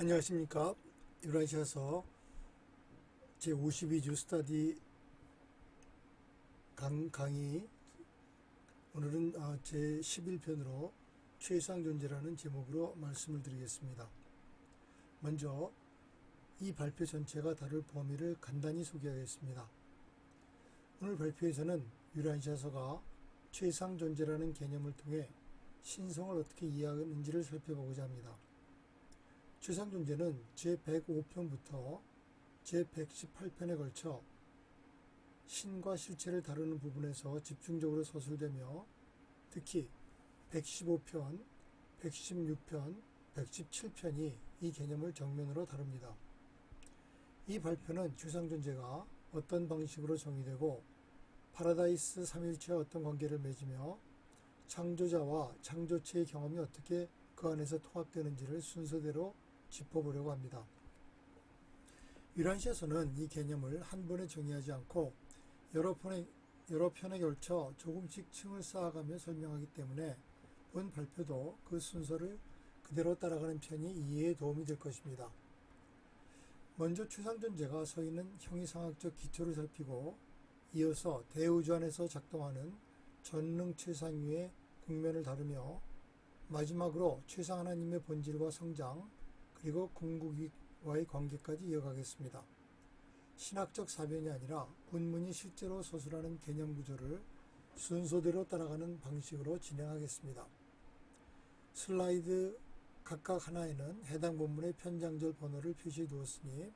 안녕하십니까. 유라시아서 제52주 스터디 강의. 오늘은 제11편으로 최상 존재라는 제목으로 말씀을 드리겠습니다. 먼저 이 발표 전체가 다룰 범위를 간단히 소개하겠습니다. 오늘 발표에서는 유라시아서가 최상 존재라는 개념을 통해 신성을 어떻게 이해하는지를 살펴보고자 합니다. 최상 존재는 제105편부터 제118편에 걸쳐 신과 실체를 다루는 부분에서 집중적으로 서술되며 특히 115편, 116편, 117편이 이 개념을 정면으로 다룹니다. 이 발표는 최상 존재가 어떤 방식으로 정의되고 파라다이스 삼일체와 어떤 관계를 맺으며 창조자와 창조체의 경험이 어떻게 그 안에서 통합되는지를 순서대로 짚어보려고 합니다. 유란시아서는 이 개념을 한 번에 정의하지 않고 여러 편에 걸쳐 조금씩 층을 쌓아가며 설명하기 때문에 본 발표도 그 순서를 그대로 따라가는 편이 이해에 도움이 될 것입니다. 먼저 최상존재가 서 있는 형이상학적 기초를 살피고 이어서 대우주 안에서 작동하는 전능 최상위의 국면을 다루며 마지막으로 최상 하나님의 본질과 성장 그리고 궁극과의 관계까지 이어가겠습니다. 신학적 사변이 아니라 본문이 실제로 서술하는 개념 구조를 순서대로 따라가는 방식으로 진행하겠습니다. 슬라이드 각각 하나에는 해당 본문의 편장절 번호를 표시해 두었으니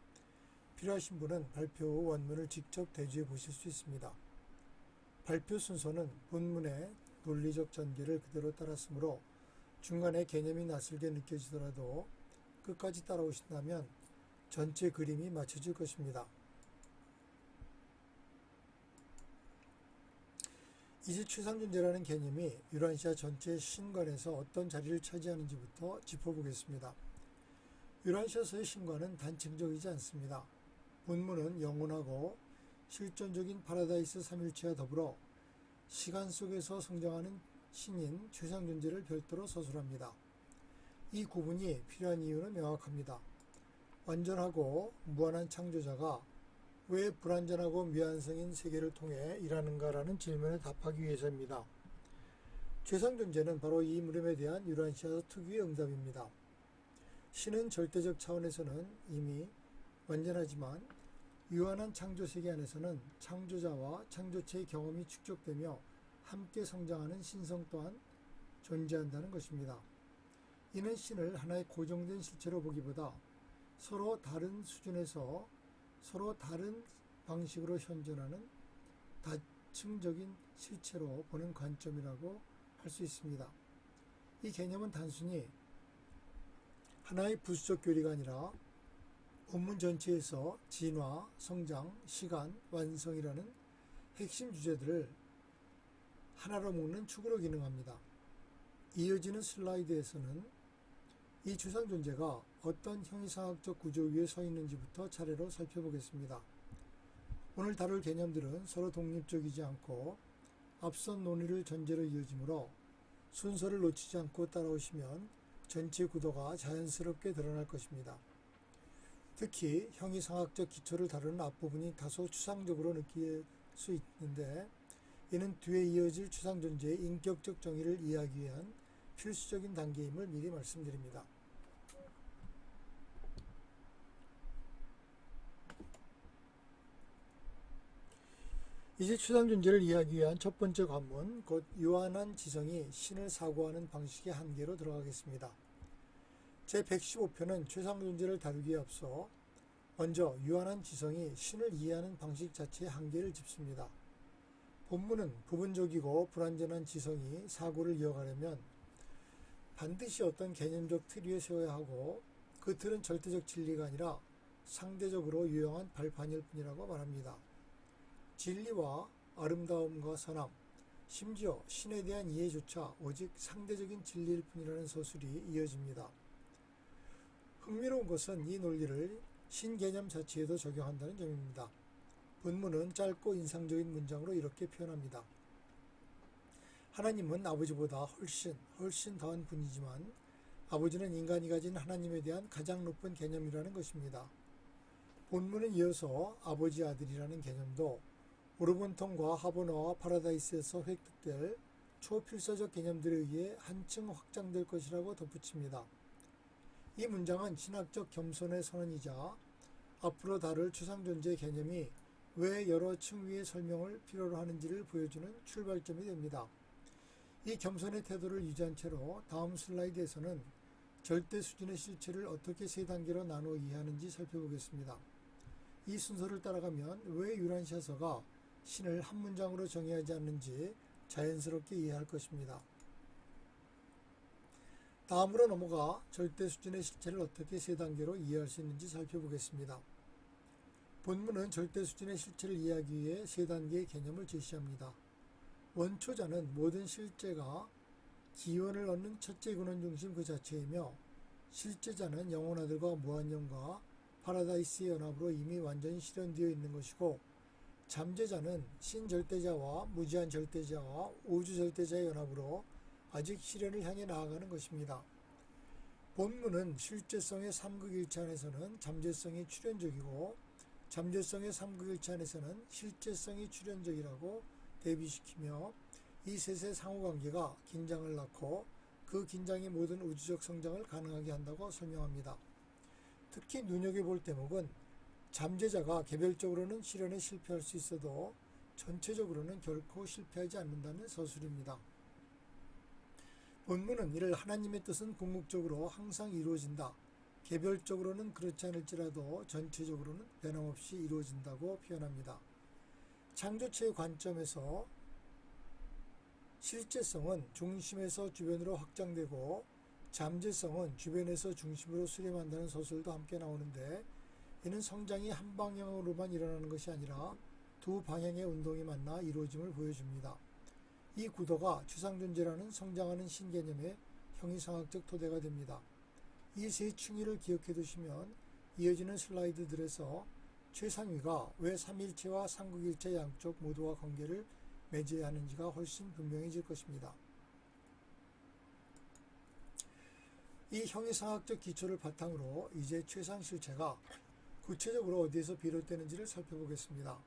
필요하신 분은 발표 후 원문을 직접 대조해 보실 수 있습니다. 발표 순서는 본문의 논리적 전개를 그대로 따랐으므로 중간에 개념이 낯설게 느껴지더라도 끝까지 따라오신다면 전체 그림이 맞춰질 것입니다. 이제 최상존재라는 개념이 유란시아 전체 신관에서 어떤 자리를 차지하는지부터 짚어보겠습니다. 유란시아서의 신관은 단층적이지 않습니다. 본문은 영원하고 실존적인 파라다이스 삼일체와 더불어 시간 속에서 성장하는 신인 최상존재를 별도로 서술합니다. 이 구분이 필요한 이유는 명확합니다. 완전하고 무한한 창조자가 왜 불완전하고 미완성인 세계를 통해 일하는가라는 질문에 답하기 위해서입니다. 최상존재는 바로 이 물음에 대한 유란시아 특유의 응답입니다. 신은 절대적 차원에서는 이미 완전하지만 유한한 창조세계 안에서는 창조자와 창조체의 경험이 축적되며 함께 성장하는 신성 또한 존재한다는 것입니다. 이는 신을 하나의 고정된 실체로 보기보다 서로 다른 수준에서 서로 다른 방식으로 현존하는 다층적인 실체로 보는 관점이라고 할 수 있습니다. 이 개념은 단순히 하나의 부수적 교리가 아니라 본문 전체에서 진화, 성장, 시간, 완성이라는 핵심 주제들을 하나로 묶는 축으로 기능합니다. 이어지는 슬라이드에서는 이 최상존재가 어떤 형이상학적 구조 위에 서 있는지부터 차례로 살펴보겠습니다. 오늘 다룰 개념들은 서로 독립적이지 않고 앞선 논의를 전제로 이어지므로 순서를 놓치지 않고 따라오시면 전체 구도가 자연스럽게 드러날 것입니다. 특히 형이상학적 기초를 다루는 앞부분이 다소 추상적으로 느낄 수 있는데 이는 뒤에 이어질 최상존재의 인격적 정의를 이해하기 위한 필수적인 단계임을 미리 말씀드립니다. 이제 최상존재를 이해하기 위한 첫 번째 관문, 곧 유한한 지성이 신을 사고하는 방식의 한계로 들어가겠습니다. 제115편은 최상존재를 다루기에 앞서 먼저 유한한 지성이 신을 이해하는 방식 자체의 한계를 짚습니다. 본문은 부분적이고 불완전한 지성이 사고를 이어가려면 반드시 어떤 개념적 틀 위에 세워야 하고 그 틀은 절대적 진리가 아니라 상대적으로 유용한 발판일 뿐이라고 말합니다. 진리와 아름다움과 선함, 심지어 신에 대한 이해조차 오직 상대적인 진리일 뿐이라는 서술이 이어집니다. 흥미로운 것은 이 논리를 신 개념 자체에도 적용한다는 점입니다. 본문은 짧고 인상적인 문장으로 이렇게 표현합니다. 하나님은 아버지보다 훨씬 더한 분이지만 아버지는 인간이 가진 하나님에 대한 가장 높은 개념이라는 것입니다. 본문은 이어서 아버지 아들이라는 개념도 오르본통과 하버너와 파라다이스에서 획득될 초필서적 개념들에 의해 한층 확장될 것이라고 덧붙입니다. 이 문장은 신학적 겸손의 선언이자 앞으로 다룰 추상존재 개념이 왜 여러 층위의 설명을 필요로 하는지를 보여주는 출발점이 됩니다. 이 겸손의 태도를 유지한 채로 다음 슬라이드에서는 절대 수준의 실체를 어떻게 세 단계로 나누어 이해하는지 살펴보겠습니다. 이 순서를 따라가면 왜 유란시아서가 신을 한 문장으로 정의하지 않는지 자연스럽게 이해할 것입니다. 다음으로 넘어가 절대 수준의 실체를 어떻게 세 단계로 이해할 수 있는지 살펴보겠습니다. 본문은 절대 수준의 실체를 이해하기 위해 세 단계의 개념을 제시합니다. 원초자는 모든 실제가 기원을 얻는 첫째 근원 중심 그 자체이며, 실제자는 영혼아들과 무한영과 파라다이스의 연합으로 이미 완전히 실현되어 있는 것이고, 잠재자는 신절대자와 무지한 절대자와 우주절대자의 연합으로 아직 실현을 향해 나아가는 것입니다. 본문은 실제성의 삼극일체 안에서는 잠재성이 출현적이고, 잠재성의 삼극일체 안에서는 실제성이 출현적이라고 대비시키며, 이 셋의 상호관계가 긴장을 낳고 그 긴장이 모든 우주적 성장을 가능하게 한다고 설명합니다. 특히 눈여겨볼 대목은 잠재자가 개별적으로는 실현에 실패할 수 있어도 전체적으로는 결코 실패하지 않는다는 서술입니다. 본문은 이를 하나님의 뜻은 궁극적으로 항상 이루어진다, 개별적으로는 그렇지 않을지라도 전체적으로는 변함없이 이루어진다고 표현합니다. 창조체의 관점에서 실제성은 중심에서 주변으로 확장되고 잠재성은 주변에서 중심으로 수렴한다는 서술도 함께 나오는데, 이는 성장이 한 방향으로만 일어나는 것이 아니라 두 방향의 운동이 만나 이루어짐을 보여줍니다. 이 구도가 추상존재라는 성장하는 신개념의 형이상학적 토대가 됩니다. 이 세 층위를 기억해 두시면 이어지는 슬라이드들에서 최상위가 왜 삼일체와 삼극일체 양쪽 모두와 관계를 맺어야 하는지가 훨씬 분명해질 것입니다. 이 형이상학적 기초를 바탕으로 이제 최상실체가 구체적으로 어디에서 비롯되는지를 살펴보겠습니다.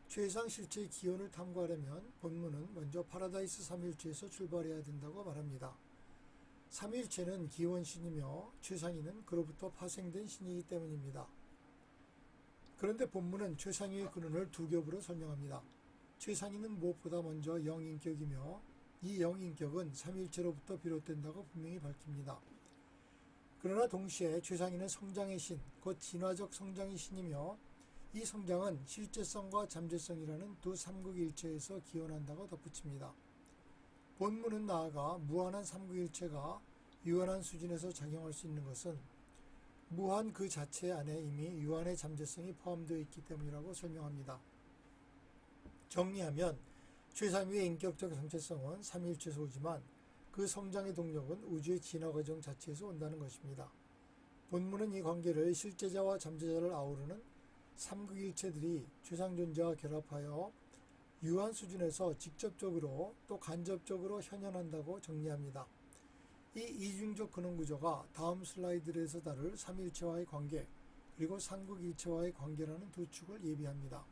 최상실체의 기원을 탐구하려면 본문은 먼저 파라다이스 삼일체에서 출발해야 된다고 말합니다. 삼일체는 기원신이며 최상위는 그로부터 파생된 신이기 때문입니다. 그런데 본문은 최상위의 근원을 두 겹으로 설명합니다. 최상위는 무엇보다 먼저 영인격이며, 이 영인격은 삼일체로부터 비롯된다고 분명히 밝힙니다. 그러나 동시에 최상위는 성장의 신, 곧 진화적 성장의 신이며, 이 성장은 실제성과 잠재성이라는 두 삼극일체에서 기원한다고 덧붙입니다. 본문은 나아가 무한한 삼극일체가 유한한 수준에서 작용할 수 있는 것은 무한 그 자체 안에 이미 유한의 잠재성이 포함되어 있기 때문이라고 설명합니다. 정리하면 최상위의 인격적 정체성은 삼일체에서 오지만 그 성장의 동력은 우주의 진화 과정 자체에서 온다는 것입니다. 본문은 이 관계를 실제자와 잠재자를 아우르는 삼극일체들이 최상존재와 결합하여 유한 수준에서 직접적으로 또 간접적으로 현현한다고 정리합니다. 이 이중적 근원구조가 다음 슬라이드에서 다룰 삼일체와의 관계 그리고 삼극일체와의 관계라는 두 축을 예비합니다.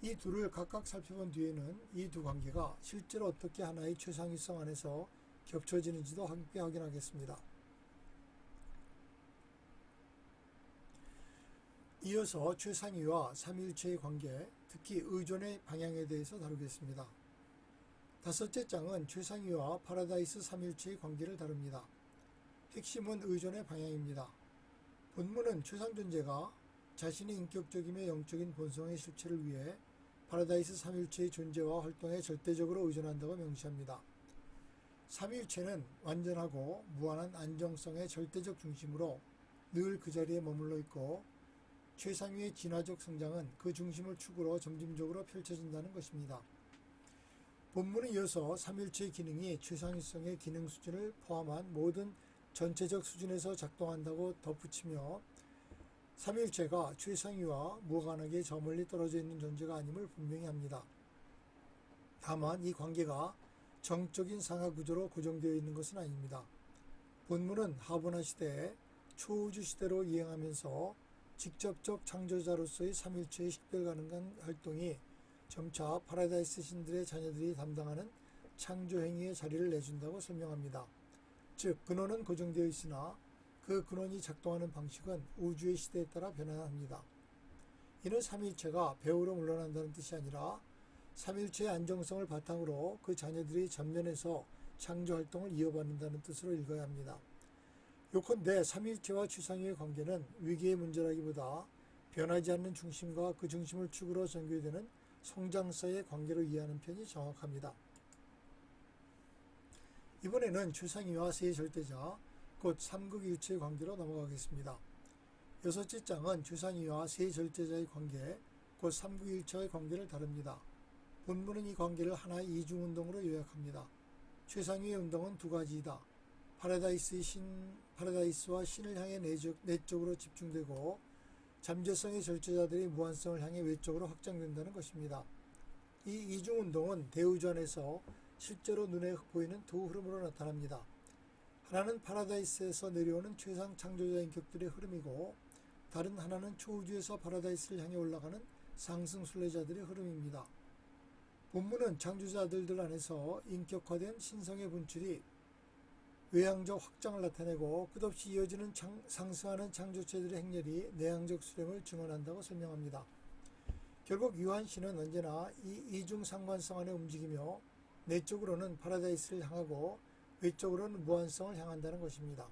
이 둘을 각각 살펴본 뒤에는 이 두 관계가 실제로 어떻게 하나의 최상위성 안에서 겹쳐지는지도 함께 확인하겠습니다. 이어서 최상위와 삼일체의 관계, 특히 의존의 방향에 대해서 다루겠습니다. 다섯째 장은 최상위와 파라다이스 삼일체의 관계를 다룹니다. 핵심은 의존의 방향입니다. 본문은 최상존재가 자신의 인격적이며 영적인 본성의 실체를 위해 파라다이스 삼일체의 존재와 활동에 절대적으로 의존한다고 명시합니다. 삼일체는 완전하고 무한한 안정성의 절대적 중심으로 늘 그 자리에 머물러 있고, 최상위의 진화적 성장은 그 중심을 축으로 점진적으로 펼쳐진다는 것입니다. 본문에 이어서 삼일체의 기능이 최상위성의 기능 수준을 포함한 모든 전체적 수준에서 작동한다고 덧붙이며, 삼일체가 최상위와 무관하게 저 멀리 떨어져 있는 존재가 아님을 분명히 합니다. 다만 이 관계가 정적인 상하 구조로 고정되어 있는 것은 아닙니다. 본문은 하보나 시대에 초우주 시대로 이행하면서 직접적 창조자로서의 삼일체의 식별 가능한 활동이 점차 파라다이스 신들의 자녀들이 담당하는 창조 행위의 자리를 내준다고 설명합니다. 즉 근원은 고정되어 있으나 그 근원이 작동하는 방식은 우주의 시대에 따라 변화합니다. 이는 삼일체가 배후로 물러난다는 뜻이 아니라 삼일체의 안정성을 바탕으로 그 자녀들이 전면에서 창조활동을 이어받는다는 뜻으로 읽어야 합니다. 요컨대 삼일체와 추상위의 관계는 위기의 문제라기보다 변하지 않는 중심과 그 중심을 축으로 전개되는 성장사의 관계로 이해하는 편이 정확합니다. 이번에는 추상위와 세 절대자, 곧 삼극일체의 관계로 넘어가겠습니다. 여섯째 장은 추상위와 세 절대자의 관계, 곧 삼극일체의 관계를 다룹니다. 본문은 이 관계를 하나의 이중운동으로 요약합니다. 최상위의 운동은 두 가지이다. 파라다이스와 신을 향해 내적으로 집중되고 잠재성의 절제자들이 무한성을 향해 외적으로 확장된다는 것입니다. 이 이중운동은 대우주 안에서 실제로 눈에 보이는 두 흐름으로 나타납니다. 하나는 파라다이스에서 내려오는 최상 창조자 인격들의 흐름이고 다른 하나는 초우주에서 파라다이스를 향해 올라가는 상승 순례자들의 흐름입니다. 본문은 창조자 아들들 안에서 인격화된 신성의 분출이 외향적 확장을 나타내고 끝없이 이어지는 상승하는 창조체들의 행렬이 내향적 수렴을 증언한다고 설명합니다. 결국 유한신은 언제나 이 이중 상관성 안에 움직이며 내적으로는 파라다이스를 향하고 외적으로는 무한성을 향한다는 것입니다.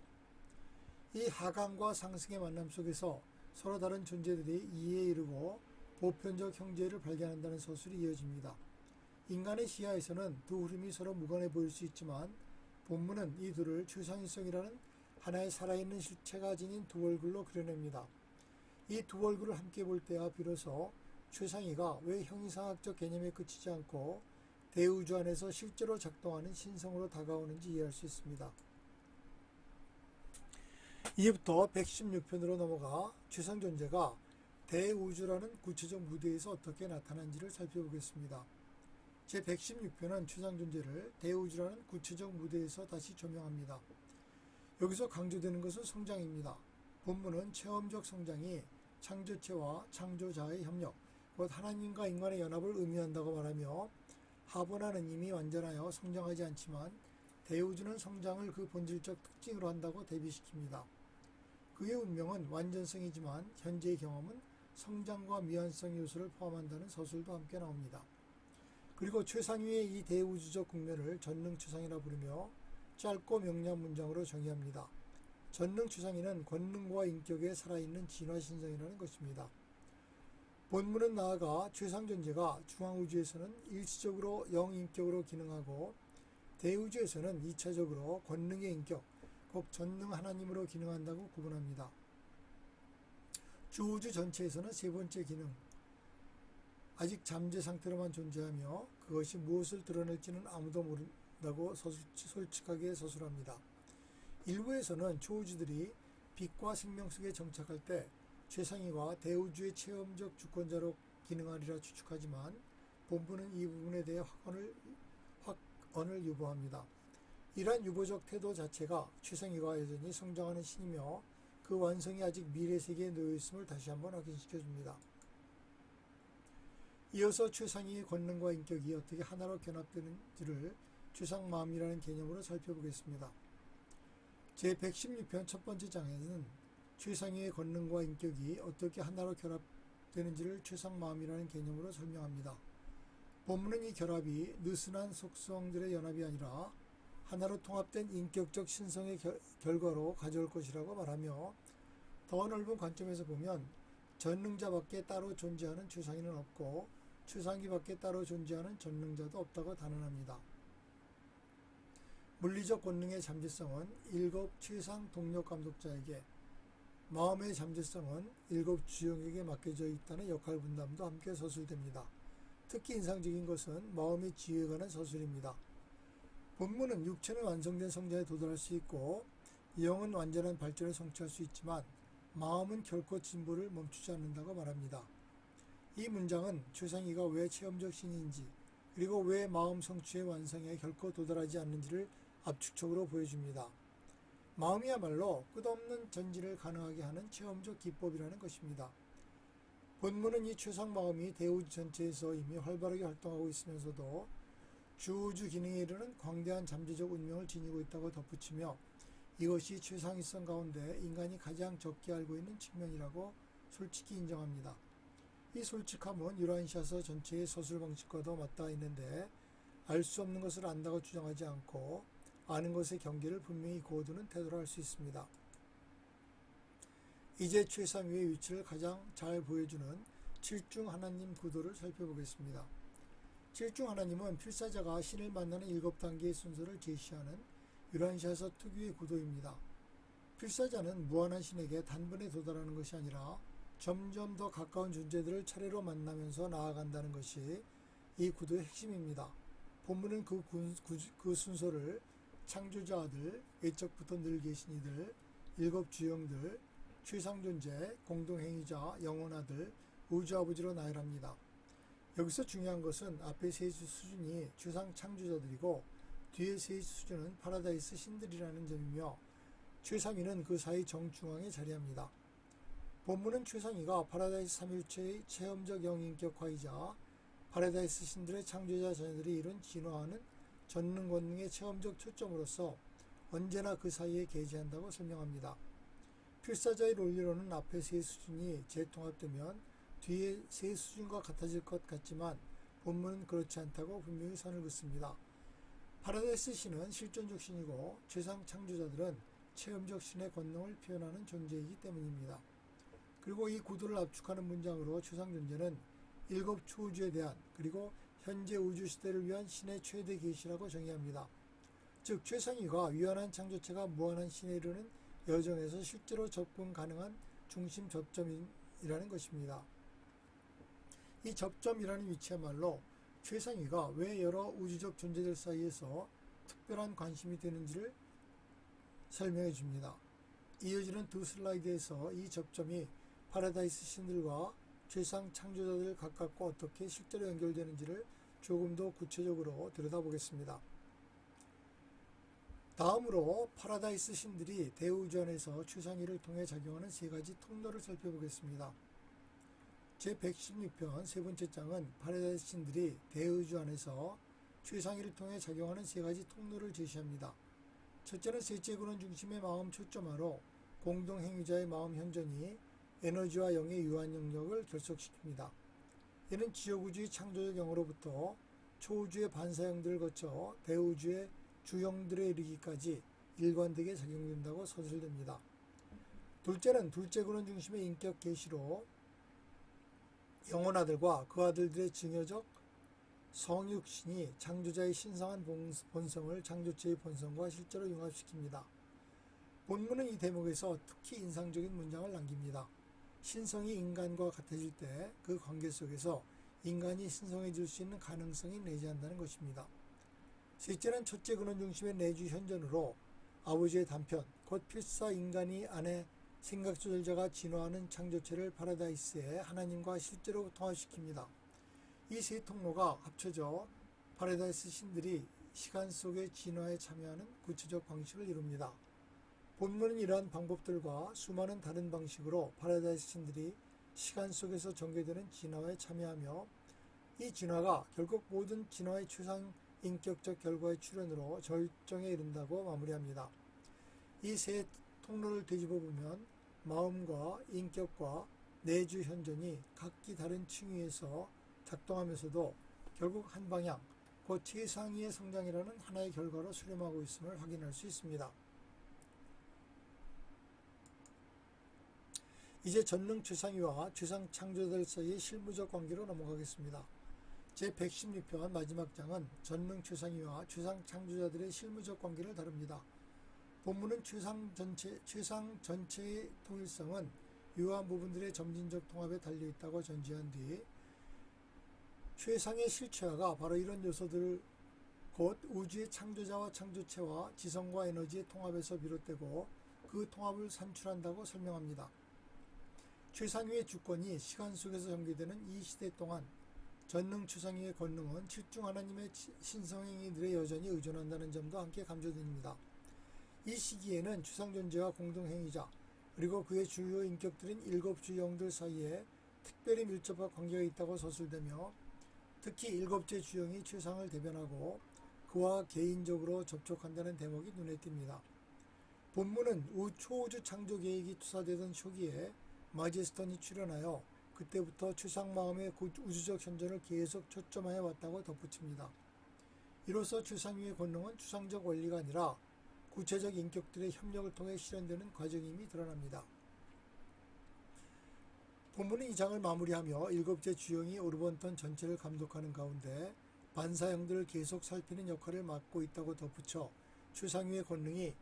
이 하강과 상승의 만남 속에서 서로 다른 존재들이 이해에 이르고 보편적 형제를 발견한다는 서술이 이어집니다. 인간의 시야에서는 두 흐름이 서로 무관해 보일 수 있지만 본문은 이 둘을 추상위성이라는 하나의 살아있는 실체가 지닌 두 얼굴로 그려냅니다. 이 두 얼굴을 함께 볼 때야 비로소 최상위가 왜 형이상학적 개념에 그치지 않고 대우주 안에서 실제로 작동하는 신성으로 다가오는지 이해할 수 있습니다. 이제부터 116편으로 넘어가 최상존재가 대우주라는 구체적 무대에서 어떻게 나타난지를 살펴보겠습니다. 제116편은 최상존재를 대우주라는 구체적 무대에서 다시 조명합니다. 여기서 강조되는 것은 성장입니다. 본문은 체험적 성장이 창조체와 창조자의 협력, 곧 하나님과 인간의 연합을 의미한다고 말하며 하보나는 이미 완전하여 성장하지 않지만 대우주는 성장을 그 본질적 특징으로 한다고 대비시킵니다. 그의 운명은 완전성이지만 현재의 경험은 성장과 미완성 요소를 포함한다는 서술도 함께 나옵니다. 그리고 최상위의 이 대우주적 국면을 전능추상이라 부르며 짧고 명료한 문장으로 정의합니다. 전능추상이는 권능과 인격에 살아있는 진화신성이라는 것입니다. 본문은 나아가 최상존재가 중앙우주에서는 일시적으로 영인격으로 기능하고 대우주에서는 2차적으로 권능의 인격, 곧 전능 하나님으로 기능한다고 구분합니다. 주우주 전체에서는 세 번째 기능, 아직 잠재 상태로만 존재하며 그것이 무엇을 드러낼지는 아무도 모른다고 솔직하게 서술합니다. 일부에서는 초우주들이 빛과 생명 속에 정착할 때 최상위와 대우주의 체험적 주권자로 기능하리라 추측하지만 본문은 이 부분에 대해 확언을 유보합니다. 이러한 유보적 태도 자체가 최상위가 여전히 성장하는 신이며 그 완성이 아직 미래 세계에 놓여있음을 다시 한번 확인시켜줍니다. 이어서 최상위의 권능과 인격이 어떻게 하나로 견합되는지를 최상마음이라는 개념으로 살펴보겠습니다. 제116편 첫 번째 장에는 최상위의 권능과 인격이 어떻게 하나로 결합되는지를 최상마음이라는 개념으로 설명합니다. 본문은 이 결합이 느슨한 속성들의 연합이 아니라 하나로 통합된 인격적 신성의 결과로 가져올 것이라고 말하며 더 넓은 관점에서 보면 전능자밖에 따로 존재하는 최상위는 없고 최상위밖에 따로 존재하는 전능자도 없다고 단언합니다. 물리적 권능의 잠재성은 7 최상 동력 감독자에게, 마음의 잠재성은 7 주영에게 맡겨져 있다는 역할 분담도 함께 서술됩니다. 특히 인상적인 것은 마음의 지혜에 관한 서술입니다. 본문은 육체는 완성된 성장에 도달할 수 있고 영은 완전한 발전을 성취할 수 있지만 마음은 결코 진보를 멈추지 않는다고 말합니다. 이 문장은 최상위가 왜 체험적 신인지 그리고 왜 마음 성취의 완성에 결코 도달하지 않는지를 압축적으로 보여줍니다. 마음이야말로 끝없는 전진을 가능하게 하는 체험적 기법이라는 것입니다. 본문은 이 최상 마음이 대우주 전체에서 이미 활발하게 활동하고 있으면서도 주우주 기능에 이르는 광대한 잠재적 운명을 지니고 있다고 덧붙이며 이것이 최상위성 가운데 인간이 가장 적게 알고 있는 측면이라고 솔직히 인정합니다. 이 솔직함은 유라인샤서 전체의 서술 방식과도 맞닿아 있는데 알 수 없는 것을 안다고 주장하지 않고 아는 것의 경계를 분명히 그어두는 태도로 할 수 있습니다. 이제 최상위의 위치를 가장 잘 보여주는 7중 하나님 구도를 살펴보겠습니다. 7중 하나님은 필사자가 신을 만나는 7단계의 순서를 제시하는 유라인샤서 특유의 구도입니다. 필사자는 무한한 신에게 단번에 도달하는 것이 아니라 점점 더 가까운 존재들을 차례로 만나면서 나아간다는 것이 이 구도의 핵심입니다. 본문은 그 순서를 창조자 아들, 예적부터 늘 계신 이들, 7 주영들, 최상존재, 공동행위자, 영원아들, 우주아버지로 나열합니다. 여기서 중요한 것은 앞의 세 수준이 최상 창조자들이고 뒤의 세 수준은 파라다이스 신들이라는 점이며 최상위는 그 사이 정중앙에 자리합니다. 본문은 최상위가 파라다이스 삼일체의 체험적 영인격화이자 파라다이스 신들의 창조자 자녀들이 이룬 진화하는 전능 권능의 체험적 초점으로서 언제나 그 사이에 계시한다고 설명합니다. 필사자의 논리로는 앞의 세 수준이 재통합되면 뒤의 세 수준과 같아질 것 같지만 본문은 그렇지 않다고 분명히 선을 긋습니다. 파라다이스 신은 실존적 신이고 최상 창조자들은 체험적 신의 권능을 표현하는 존재이기 때문입니다. 그리고 이 구도를 압축하는 문장으로 최상 존재는 7 초우주에 대한 그리고 현재 우주 시대를 위한 신의 최대 계시라고 정의합니다. 즉 최상위가 유한한 창조체가 무한한 신에 이르는 여정에서 실제로 접근 가능한 중심 접점이라는 것입니다. 이 접점이라는 위치야말로 최상위가 왜 여러 우주적 존재들 사이에서 특별한 관심이 되는지를 설명해 줍니다. 이어지는 두 슬라이드에서 이 접점이 파라다이스 신들과 최상 창조자들 각각과 어떻게 실제로 연결되는지를 조금 더 구체적으로 들여다보겠습니다. 다음으로 파라다이스 신들이 대우주 안에서 최상위를 통해 작용하는 세 가지 통로를 살펴보겠습니다. 제116편 세 번째 장은 파라다이스 신들이 대우주 안에서 최상위를 통해 작용하는 세 가지 통로를 제시합니다. 첫째는 셋째 근원 중심의 마음 초점화로 공동행위자의 마음 현전이 에너지와 영의 유한 영역을 결속시킵니다. 이는 지역우주의 창조적 영으로부터 초우주의 반사형들을 거쳐 대우주의 주형들에 이르기까지 일관되게 작용된다고 서술됩니다. 둘째는 둘째 근원 중심의 인격 계시로 영혼아들과 그 아들들의 증여적 성육신이 창조자의 신성한 본성을 창조체의 본성과 실제로 융합시킵니다. 본문은 이 대목에서 특히 인상적인 문장을 남깁니다. 신성이 인간과 같아질 때 그 관계 속에서 인간이 신성해질 수 있는 가능성이 내재한다는 것입니다. 셋째는 첫째 근원 중심의 내주 현전으로 아버지의 단편, 곧 필사 인간이 안에 생각 조절자가 진화하는 창조체를 파라다이스의 하나님과 실제로 통합시킵니다. 이 세 통로가 합쳐져 파라다이스 신들이 시간 속의 진화에 참여하는 구체적 방식을 이룹니다. 본문은 이러한 방법들과 수많은 다른 방식으로 파라다이스 신들이 시간 속에서 전개되는 진화에 참여하며 이 진화가 결국 모든 진화의 최상 인격적 결과의 출현으로 절정에 이른다고 마무리합니다. 이 세 통로를 되짚어 보면 마음과 인격과 내주 현전이 각기 다른 층위에서 작동하면서도 결국 한 방향, 곧 최상위의 성장이라는 하나의 결과로 수렴하고 있음을 확인할 수 있습니다. 이제 전능 최상위와 최상 창조자들 사이의 실무적 관계로 넘어가겠습니다. 제116편 마지막 장은 전능 최상위와 최상 창조자들의 실무적 관계를 다룹니다. 본문은 최상 전체의 통일성은 유효한 부분들의 점진적 통합에 달려있다고 전제한 뒤 최상의 실체화가 바로 이런 요소들 곧 우주의 창조자와 창조체와 지성과 에너지의 통합에서 비롯되고 그 통합을 산출한다고 설명합니다. 최상위의 주권이 시간 속에서 전개되는 이 시대 동안 전능 최상위의 권능은 7중 하나님의 신성행위들에 여전히 의존한다는 점도 함께 감조됩니다. 이 시기에는 추상존재와 공동행위자 그리고 그의 주요 인격들인 일곱 주영들 사이에 특별히 밀접한 관계가 있다고 서술되며 특히 일곱째 주영이 추상을 대변하고 그와 개인적으로 접촉한다는 대목이 눈에 띕니다. 본문은 초우주 창조 계획이 투사되던 초기에 마제스턴이 출현하여 그때부터 추상마음의 우주적 현존을 계속 초점하여 왔다고 덧붙입니다. 이로써 추상 위의 권능은 추상적 원리가 아니라 구체적 인격들의 협력을 통해 실현되는 과정임이 드러납니다. 본문은 이 장을 마무리하며 일곱째 주영이 오르번턴 전체를 감독하는 가운데 반사형들을 계속 살피는 역할을 맡고 있다고 덧붙여 추상 위의 권능이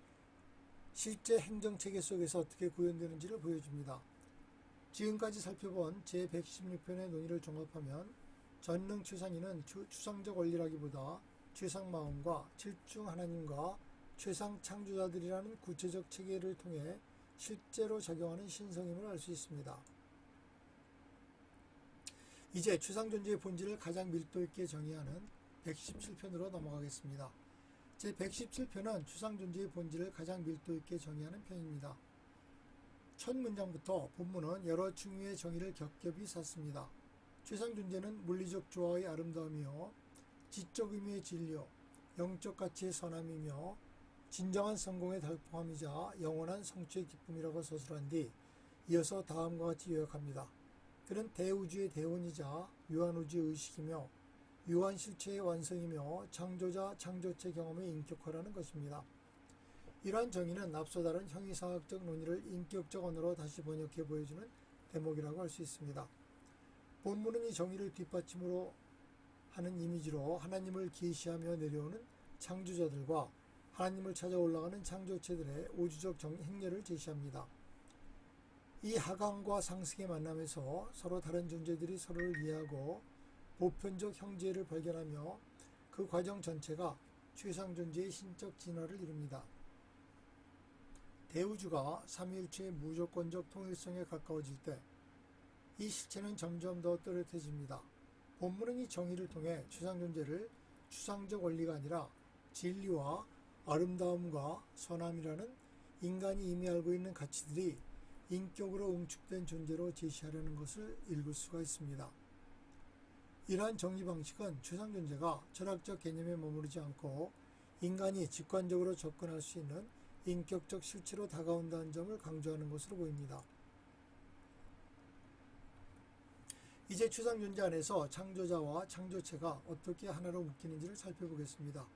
실제 행정체계 속에서 어떻게 구현되는지를 보여줍니다. 지금까지 살펴본 제116편의 논의를 종합하면 전능 추상인은 추상적 원리라기보다 최상마음과 칠중 하나님과 최상 창조자들이라는 구체적 체계를 통해 실제로 작용하는 신성임을 알 수 있습니다. 이제 추상존재의 본질을 가장 밀도 있게 정의하는 117편으로 넘어가겠습니다. 제117편은 추상존재의 본질을 가장 밀도 있게 정의하는 편입니다. 첫 문장부터 본문은 여러 층위의 정의를 겹겹이 샀습니다. 추상존재는 물리적 조화의 아름다움이요 지적 의미의 진리요 영적 가치의 선함이며 진정한 성공의 달콤함이자 영원한 성취의 기쁨이라고 서술한 뒤 이어서 다음과 같이 요약합니다. 그는 대우주의 대원이자 유한우주의 의식이며 유한 실체의 완성이며 창조자 창조체 경험의 인격화라는 것입니다. 이러한 정의는 앞서 다른 형이상학적 논의를 인격적 언어로 다시 번역해 보여주는 대목이라고 할 수 있습니다. 본문은 이 정의를 뒷받침으로 하는 이미지로 하나님을 계시하며 내려오는 창조자들과 하나님을 찾아 올라가는 창조체들의 우주적 행렬을 제시합니다. 이 하강과 상승의 만남에서 서로 다른 존재들이 서로를 이해하고 보편적 형제를 발견하며 그 과정 전체가 최상존재의 신적 진화를 이룹니다. 대우주가 삼위일체의 무조건적 통일성에 가까워질 때 이 실체는 점점 더 또렷해집니다. 본문은 이 정의를 통해 추상존재를 추상적 원리가 아니라 진리와 아름다움과 선함이라는 인간이 이미 알고 있는 가치들이 인격으로 응축된 존재로 제시하려는 것을 읽을 수가 있습니다. 이러한 정의 방식은 추상존재가 철학적 개념에 머무르지 않고 인간이 직관적으로 접근할 수 있는 인격적 실체로 다가온다는 점을 강조하는 것으로 보입니다. 이제 추상존재 안에서 창조자와 창조체가 어떻게 하나로 묶이는지를 살펴보겠습니다.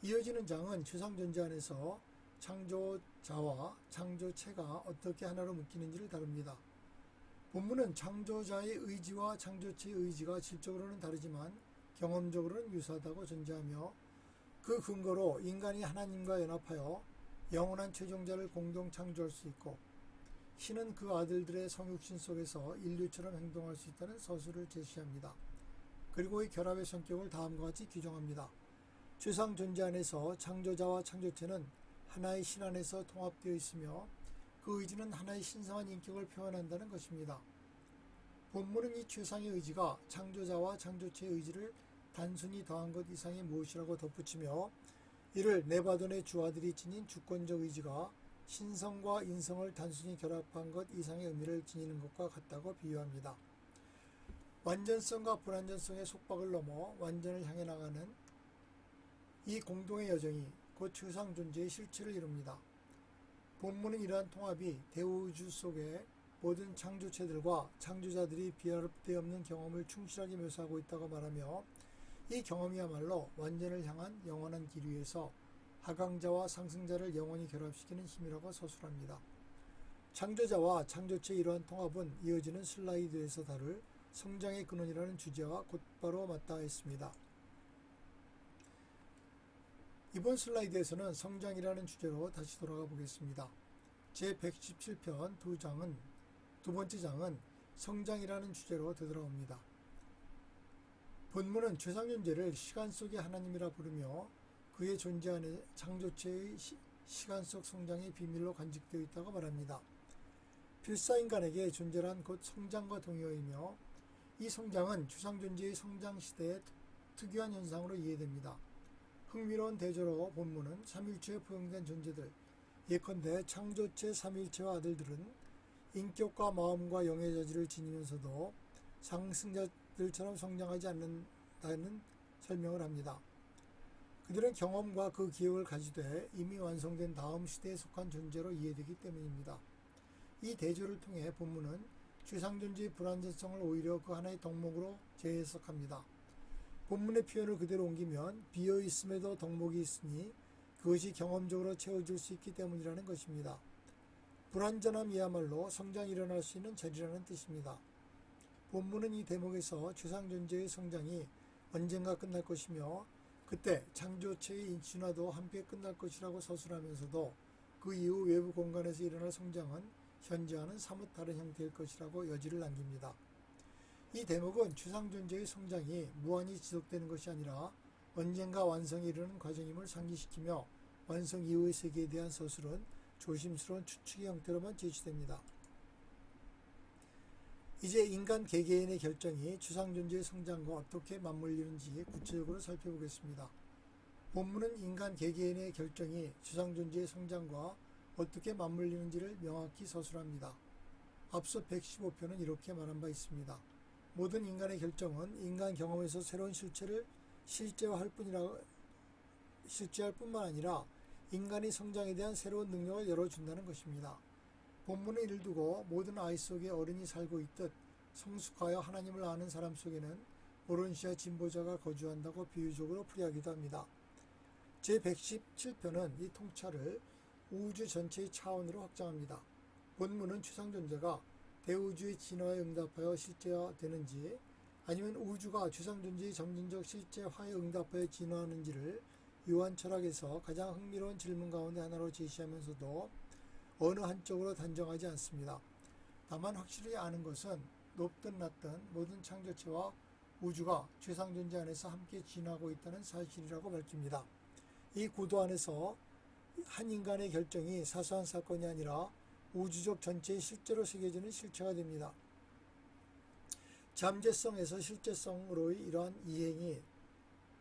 이어지는 장은 추상존재 안에서 창조자와 창조체가 어떻게 하나로 묶이는지를 다룹니다. 본문은 창조자의 의지와 창조체의 의지가 질적으로는 다르지만 경험적으로는 유사하다고 전제하며 그 근거로 인간이 하나님과 연합하여 영원한 최종자를 공동 창조할 수 있고 신은 그 아들들의 성육신 속에서 인류처럼 행동할 수 있다는 서술을 제시합니다. 그리고 이 결합의 성격을 다음과 같이 규정합니다. 추상 존재 안에서 창조자와 창조체는 하나의 신 안에서 통합되어 있으며 그 의지는 하나의 신성한 인격을 표현한다는 것입니다. 본문은 이 최상의 의지가 창조자와 창조체의 의지를 단순히 더한 것 이상의 무엇이라고 덧붙이며 이를 네바돈의 주아들이 지닌 주권적 의지가 신성과 인성을 단순히 결합한 것 이상의 의미를 지니는 것과 같다고 비유합니다. 완전성과 불완전성의 속박을 넘어 완전을 향해 나가는 이 공동의 여정이 곧 추상 존재의 실체를 이룹니다. 본문은 이러한 통합이 대우주 속의 모든 창조체들과 창조자들이 비할 데 없는 경험을 충실하게 묘사하고 있다고 말하며 이 경험이야말로 완전을 향한 영원한 길 위에서 하강자와 상승자를 영원히 결합시키는 힘이라고 서술합니다. 창조자와 창조체의 이러한 통합은 이어지는 슬라이드에서 다룰 성장의 근원이라는 주제와 곧바로 맞닿아 있습니다. 이번 슬라이드에서는 성장이라는 주제로 다시 돌아가 보겠습니다. 제117편 두 번째 장은 성장이라는 주제로 되돌아옵니다. 본문은 최상존재를 시간 속의 하나님이라 부르며 그의 존재 안에 창조체의 시간 속 성장의 비밀로 간직되어 있다고 말합니다. 필사인간에게 존재란 곧 성장과 동의어이며 이 성장은 추상존재의 성장 시대의 특유한 현상으로 이해됩니다. 흥미로운 대조로 본문은 삼일체에 포용된 존재들, 예컨대 창조체 삼일체와 아들들은 인격과 마음과 영의 자질을 지니면서도 상승자들처럼 성장하지 않는다는 설명을 합니다. 그들은 경험과 그 기억을 가지되 이미 완성된 다음 시대에 속한 존재로 이해되기 때문입니다. 이 대조를 통해 본문은 추상존재의 불완전성을 오히려 그 하나의 덕목으로 재해석합니다. 본문의 표현을 그대로 옮기면 비어있음에도 덕목이 있으니 그것이 경험적으로 채워질 수 있기 때문이라는 것입니다. 불완전함이야말로 성장이 일어날 수 있는 자리라는 뜻입니다. 본문은 이 대목에서 추상존재의 성장이 언젠가 끝날 것이며 그때 창조체의 진화도 함께 끝날 것이라고 서술하면서도 그 이후 외부 공간에서 일어날 성장은 현재와는 사뭇 다른 형태일 것이라고 여지를 남깁니다. 이 대목은 추상존재의 성장이 무한히 지속되는 것이 아니라 언젠가 완성에 이르는 과정임을 상기시키며 완성 이후의 세계에 대한 서술은 조심스러운 추측의 형태로만 제시됩니다. 이제 인간 개개인의 결정이 추상존재의 성장과 어떻게 맞물리는지 구체적으로 살펴보겠습니다. 본문은 인간 개개인의 결정이 추상존재의 성장과 어떻게 맞물리는지를 명확히 서술합니다. 앞서 115편은 이렇게 말한 바 있습니다. 모든 인간의 결정은 인간 경험에서 새로운 실체를 실제화할 뿐만 아니라 인간의 성장에 대한 새로운 능력을 열어준다는 것입니다. 본문은 이를 두고 모든 아이 속에 어른이 살고 있듯 성숙하여 하나님을 아는 사람 속에는 오른시와 진보자가 거주한다고 비유적으로 풀이하기도 합니다. 제117편은 이 통찰을 우주 전체의 차원으로 확장합니다. 본문은 추상존재가 대우주의 진화에 응답하여 실제화되는지 아니면 우주가 추상존재의 점진적 실제화에 응답하여 진화하는지를 요한 철학에서 가장 흥미로운 질문 가운데 하나로 제시하면서도 어느 한쪽으로 단정하지 않습니다. 다만 확실히 아는 것은 높든 낮든 모든 창조체와 우주가 추상존재 안에서 함께 진화하고 있다는 사실이라고 밝힙니다. 이 구도 안에서 한 인간의 결정이 사소한 사건이 아니라 우주적 전체의 실제로 새겨지는 실체가 됩니다. 잠재성에서 실제성으로의 이러한 이행이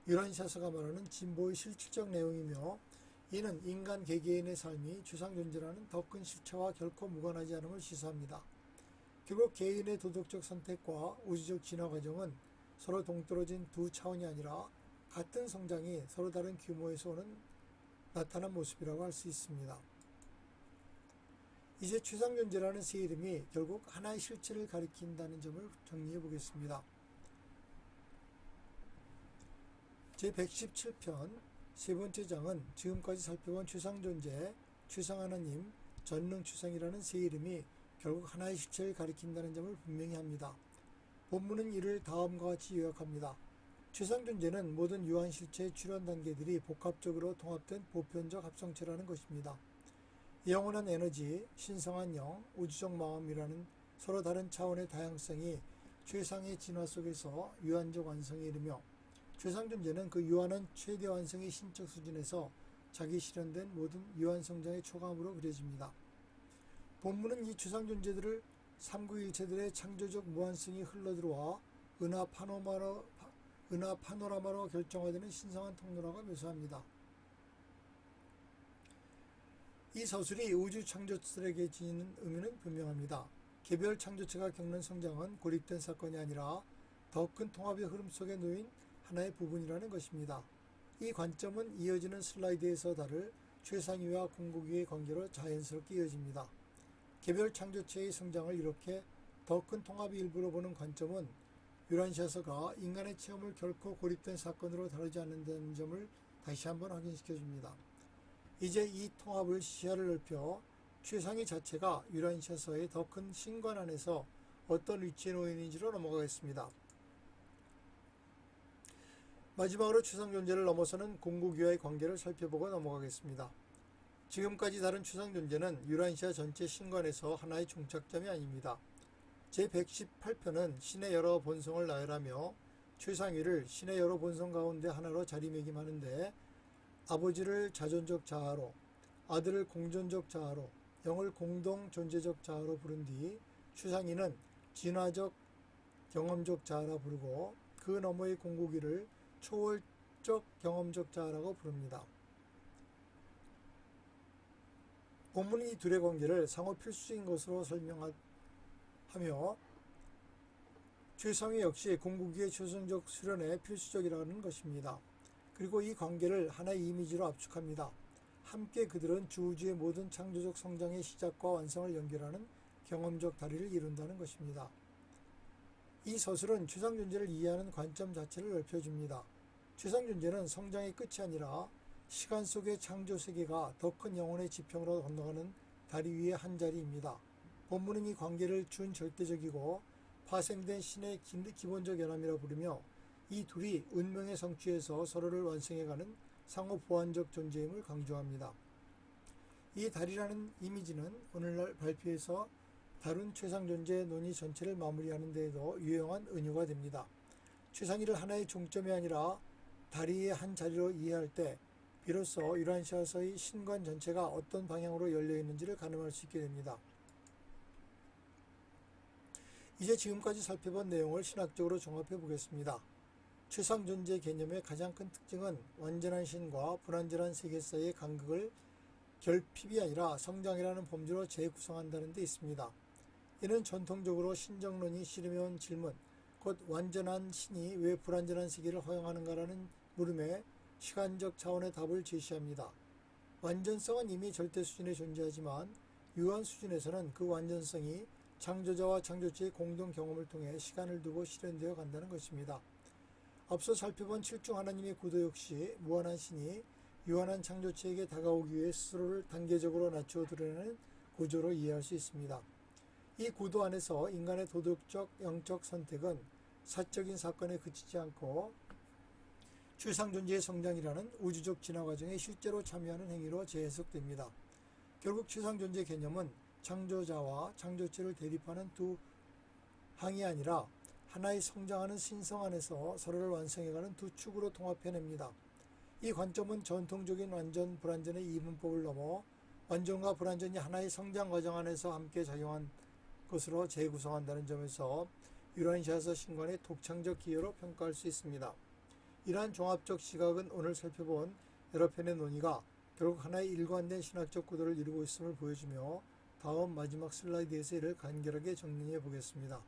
유란샤서가 말하는 진보의 실질적 내용이며 이는 인간 개개인의 삶이 추상존재라는 더 큰 실체와 결코 무관하지 않음을 시사합니다. 결국 개인의 도덕적 선택과 우주적 진화 과정은 서로 동떨어진 두 차원이 아니라 같은 성장이 서로 다른 규모에서 나타난 모습이라고 할 수 있습니다. 이제 추상존재라는 새 이름이 결국 하나의 실체를 가리킨다는 점을 정리해 보겠습니다. 제117편 세 번째 장은 지금까지 살펴본 추상존재, 추상하나님, 전능추상이라는 세 이름이 결국 하나의 실체를 가리킨다는 점을 분명히 합니다. 본문은 이를 다음과 같이 요약합니다. 추상존재는 모든 유한실체의 출현 단계들이 복합적으로 통합된 보편적 합성체라는 것입니다. 영원한 에너지, 신성한 영, 우주적 마음이라는 서로 다른 차원의 다양성이 최상의 진화 속에서 유한적 완성에 이르며 추상존재는 그 유한한 최대 완성의 신적 수준에서 자기 실현된 모든 유한성장의 초감으로 그려집니다. 본문은 이 추상존재들을 삼구일체들의 창조적 무한성이 흘러들어와 은하 파노라마로 결정화되는 신성한 통로라고 묘사합니다. 이 서술이 우주 창조들에게 지니는 의미는 분명합니다. 개별 창조체가 겪는 성장은 고립된 사건이 아니라 더 큰 통합의 흐름 속에 놓인 하나의 부분이라는 것입니다. 이 관점은 이어지는 슬라이드에서 다룰 최상위와 공고기의 관계로 자연스럽게 이어집니다. 개별 창조체의 성장을 이렇게 더 큰 통합의 일부로 보는 관점은 유란샤서가 인간의 체험을 결코 고립된 사건으로 다루지 않는다는 점을 다시 한번 확인시켜줍니다. 이제 이 통합을 시야를 넓혀 최상위 자체가 유란샤서의 더 큰 신관 안에서 어떤 위치에 놓여 있는지로 넘어가겠습니다. 마지막으로 추상존재를 넘어서는 공고기와의 관계를 살펴보고 넘어가겠습니다. 지금까지 다룬 추상존재는 유란시아 전체 신관에서 하나의 종착점이 아닙니다. 제118편은 신의 여러 본성을 나열하며 최상위를 신의 여러 본성 가운데 하나로 자리매김하는데 아버지를 자존적 자아로, 아들을 공존적 자아로, 영을 공동 존재적 자아로 부른 뒤 추상위는 진화적 경험적 자아라 부르고 그 너머의 공고기를 초월 사적 경험적 자아라고 부릅니다. 본문은 이 둘의 관계를 상호 필수적인 것으로 설명하며 최상위 역시 공국의 최선적 수련에 필수적이라는 것입니다. 그리고 이 관계를 하나의 이미지로 압축합니다. 함께 그들은 주우주의 모든 창조적 성장의 시작과 완성을 연결하는 경험적 다리를 이룬다는 것입니다. 이 서술은 최상존재를 이해하는 관점 자체를 넓혀줍니다. 최상존재는 성장의 끝이 아니라 시간 속의 창조 세계가 더 큰 영혼의 지평으로 건너가는 다리 위의 한 자리입니다. 본문은 이 관계를 준절대적이고 파생된 신의 기본적 연함이라 부르며 이 둘이 운명의 성취에서 서로를 완성해가는 상호 보완적 존재임을 강조합니다. 이 다리라는 이미지는 오늘날 발표에서 다룬 최상존재 논의 전체를 마무리하는 데에도 유용한 은유가 됩니다. 최상위를 하나의 종점이 아니라 다리의 한 자리로 이해할 때 비로소 유란시아서의 신관 전체가 어떤 방향으로 열려 있는지를 가늠할 수 있게 됩니다. 이제 지금까지 살펴본 내용을 신학적으로 종합해 보겠습니다. 최상존재 개념의 가장 큰 특징은 완전한 신과 불완전한 세계 사이의 간극을 결핍이 아니라 성장이라는 범주로 재구성한다는 데 있습니다. 이는 전통적으로 신정론이 씨름해온 질문, 곧 완전한 신이 왜 불완전한 세계를 허용하는가라는 물음에 시간적 차원의 답을 제시합니다. 완전성은 이미 절대 수준에 존재하지만 유한 수준에서는 그 완전성이 창조자와 창조체의 공동 경험을 통해 시간을 두고 실현되어 간다는 것입니다. 앞서 살펴본 7중 하나님의 구도 역시 무한한 신이 유한한 창조체에게 다가오기 위해 스스로를 단계적으로 낮추어 드러내는 구조로 이해할 수 있습니다. 이 구도 안에서 인간의 도덕적, 영적 선택은 사적인 사건에 그치지 않고 최상존재의 성장이라는 우주적 진화 과정에 실제로 참여하는 행위로 재해석됩니다. 결국 최상존재 개념은 창조자와 창조체를 대립하는 두 항이 아니라 하나의 성장하는 신성 안에서 서로를 완성해가는 두 축으로 통합해냅니다. 이 관점은 전통적인 완전 불완전의 이분법을 넘어 완전과 불완전이 하나의 성장 과정 안에서 함께 작용한 것으로 재구성한다는 점에서 유란시아서 신관의 독창적 기여로 평가할 수 있습니다. 이러한 종합적 시각은 오늘 살펴본 여러 편의 논의가 결국 하나의 일관된 신학적 구도를 이루고 있음을 보여주며 다음 마지막 슬라이드에서 이를 간결하게 정리해 보겠습니다.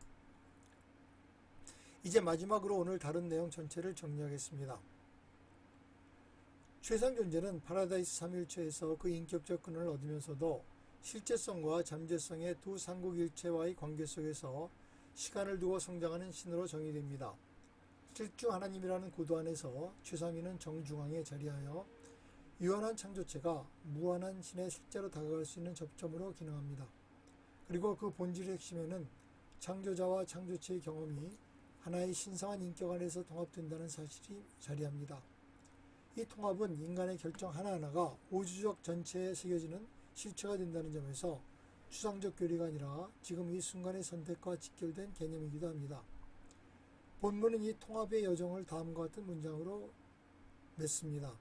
이제 마지막으로 오늘 다룬 내용 전체를 정리하겠습니다. 최상존재는 파라다이스 삼일체에서 그 인격적 근원을 얻으면서도 실제성과 잠재성의 두 삼국일체와의 관계 속에서 시간을 두고 성장하는 신으로 정의됩니다. 실주 하나님이라는 구도 안에서 최상위는 정중앙에 자리하여 유한한 창조체가 무한한 신에 실제로 다가갈 수 있는 접점으로 기능합니다. 그리고 그 본질의 핵심에는 창조자와 창조체의 경험이 하나의 신성한 인격 안에서 통합된다는 사실이 자리합니다. 이 통합은 인간의 결정 하나하나가 우주적 전체에 새겨지는 실체가 된다는 점에서 추상적 교리가 아니라 지금 이 순간의 선택과 직결된 개념이기도 합니다. 본문은 이 통합의 여정을 다음과 같은 문장으로 맺습니다.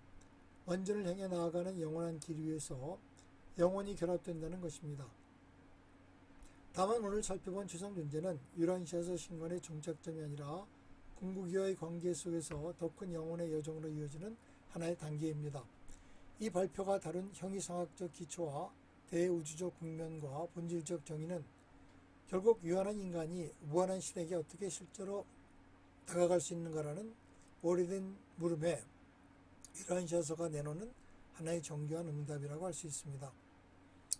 완전을 향해 나아가는 영원한 길 위에서 영원히 결합된다는 것입니다. 다만 오늘 살펴본 최상존재는 유란시아서 신관의 종착점이 아니라 궁극이와의 관계 속에서 더 큰 영혼의 여정으로 이어지는 하나의 단계입니다. 이 발표가 다룬 형이상학적 기초와 대우주적 국면과 본질적 정의는 결국 유한한 인간이 무한한 신에게 어떻게 실제로 다가갈 수 있는가라는 오래된 물음에 유란시아서가 내놓는 하나의 정교한 응답이라고 할 수 있습니다.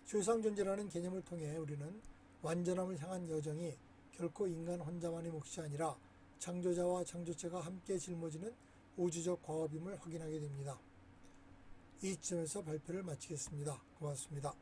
최상존재라는 개념을 통해 우리는 완전함을 향한 여정이 결코 인간 혼자만의 몫이 아니라 창조자와 창조체가 함께 짊어지는 우주적 과업임을 확인하게 됩니다. 이쯤에서 발표를 마치겠습니다. 고맙습니다.